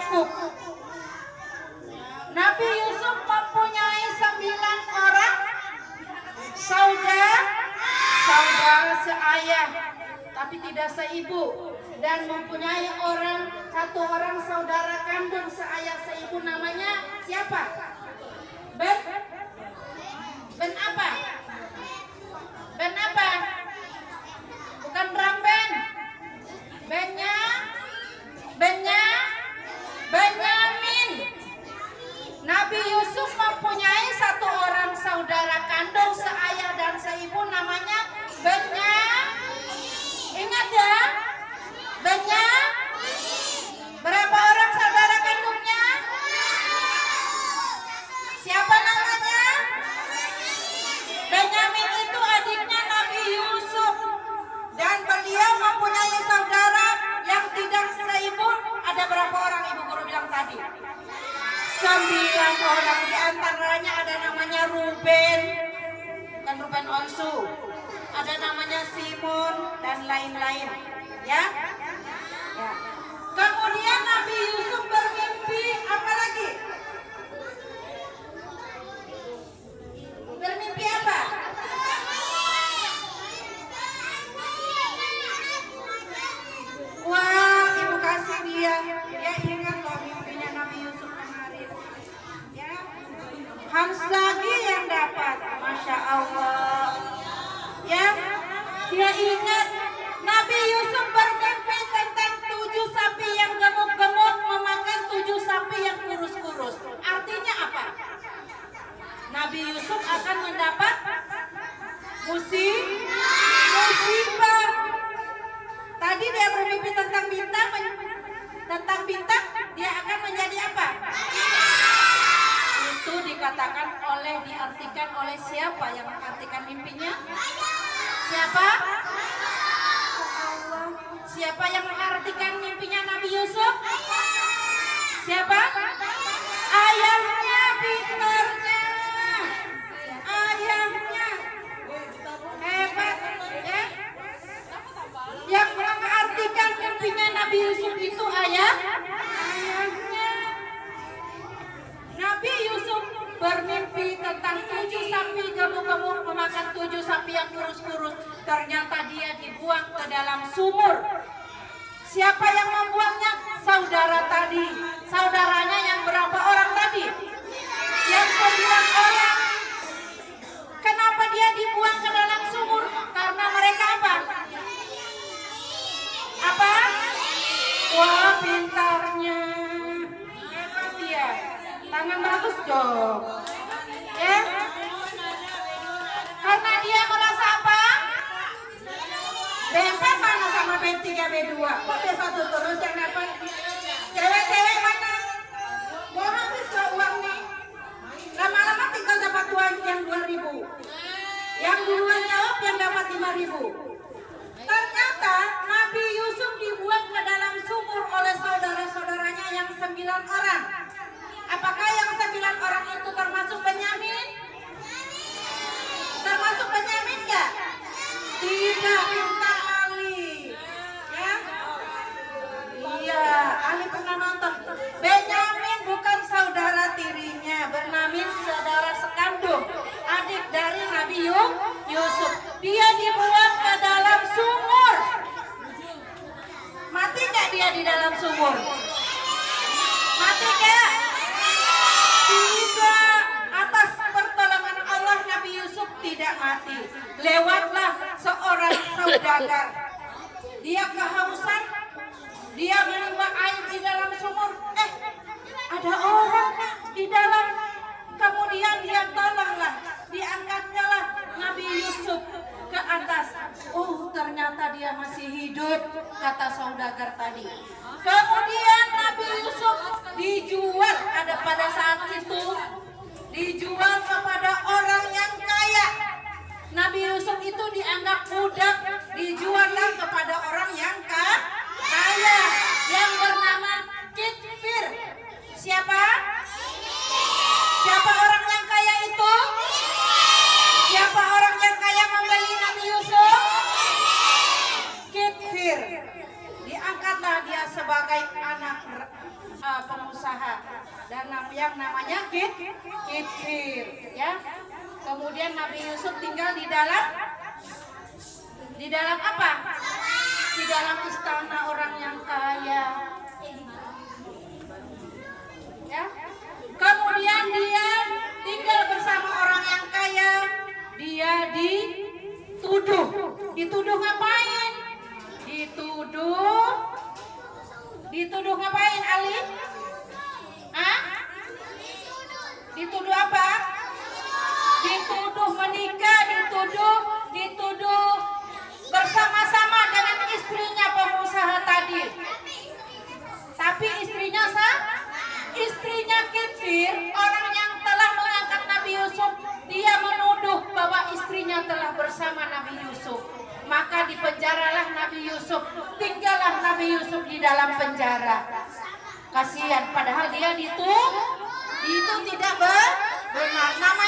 cukup. Nabi Yusuf mempunyai 9 orang saudara seayah tapi tidak seibu, dan mempunyai satu orang saudara kandung seayah seibu. Namanya siapa? Ben apa? Ben apa? Bukan drum band. Benyamin. Nabi Yusuf mempunyai satu orang saudara kandung seayah dan seibu, namanya Ingat ya? Berapa orang saudara kandungnya? Siapa namanya? Benyamin itu adiknya Nabi Yusuf, dan beliau mempunyai saudara yang tidak seibu. Ada berapa orang ibu guru bilang tadi? 9 orang. Di antaranya ada namanya Ruben, bukan Ruben Onsu, ada namanya Simon dan lain-lain, ya. Kemudian Nabi Yusuf bermimpi apa lagi? Bermimpi apa? Wah, ibu kasih dia ingat loh mimpinya Nabi Yusuf kemarin, ya. Hans lagi yang dapat, Masya Allah, ya. Dia ingat Nabi Yusuf bermimpi tentang 7 sapi yang gemuk-gemuk memakan 7 sapi yang kurus-kurus. Artinya apa? Nabi Yusuf akan mendapat musibah. Tadi dia bermimpi tentang bintang, dia akan menjadi apa? Itu diartikan oleh siapa yang mengartikan mimpinya? Siapa? Siapa yang mengartikan mimpinya Nabi Yusuf? Siapa? Ayahnya, pintarnya. Ayahnya. Hebat, ya. Yang mengartikan mimpinya Nabi Yusuf itu ayahnya. Nabi Yusuf bermimpi tentang 7 sapi gemuk-gemuk memakan 7 sapi yang kurus-kurus. Ternyata dia dibuang ke dalam sumur. Siapa yang membuangnya? Saudara tadi. Saudaranya yang berapa orang tadi? Yang 9 orang. Kenapa dia dibuang ke dalam sumur? Karena mereka apa? Apa? Wah, pintarnya. Hebat dia. Tangan bagus dong. Ya. Karena dia merasa apa? B4 mana sama B3, B2? Kok B1 terus yang dapat? Cewek-cewek mana? Mau habis gak uang nih? Lama-lama tinggal dapat uang yang 2.000. Yang duluan jawab yang dapat 5.000. Ternyata Nabi Yusuf dibuang ke dalam sumur oleh saudara-saudaranya yang 9 orang. Apakah yang 9 orang itu termasuk Benyamin? Termasuk Benyamin enggak? Tidak, pintar Ali. Ya? Iya, Ali pernah nonton. Benyamin bukan saudara tirinya, Benyamin saudara sekandung, adik dari Nabi Yusuf. Dia dibuang ke dalam sumur. Mati enggak dia di dalam sumur? Mati enggak? Tidak. Atas pertolongan Allah Nabi Yusuf tidak mati. Lewatlah seorang saudagar. Dia kehausan. Dia menimba air di dalam sumur. Ada orang di dalam. Kemudian dia tolonglah. Diangkatnya lah Nabi Yusuf ke atas. Oh, ternyata dia masih hidup, kata saudagar tadi. Kemudian Nabi Yusuf dijual, ada pada saat itu dijual kepada orang yang kaya. Nabi Yusuf itu dianggap budak, dijuallah kepada orang yang kaya yang bernama Kitfir. Siapa? Siapa orang yang kaya itu? Siapa orang yang kaya membeli Nabi Yusuf? Kitfir. Diangkatlah dia sebagai pengusaha dan yang namanya Kitfir, ya. Kemudian Nabi Yusuf tinggal di dalam apa? Di dalam istana orang yang kaya. Ya. Kemudian dia tinggal bersama orang yang kaya. Dia dituduh. Dituduh ngapain? Dituduh ngapain, Ali? Hah? Dituduh apa? Dituduh menikah, dituduh bersama-sama dengan istrinya pengusaha tadi. Tapi istrinya Kitfir, orang yang telah mengangkat Nabi Yusuf, dia menuduh bahwa istrinya telah bersama Nabi Yusuf. Maka dipenjaralah Nabi Yusuf, tinggallah Nabi Yusuf di dalam penjara. Kasihan, padahal dia itu tidak benar. Nama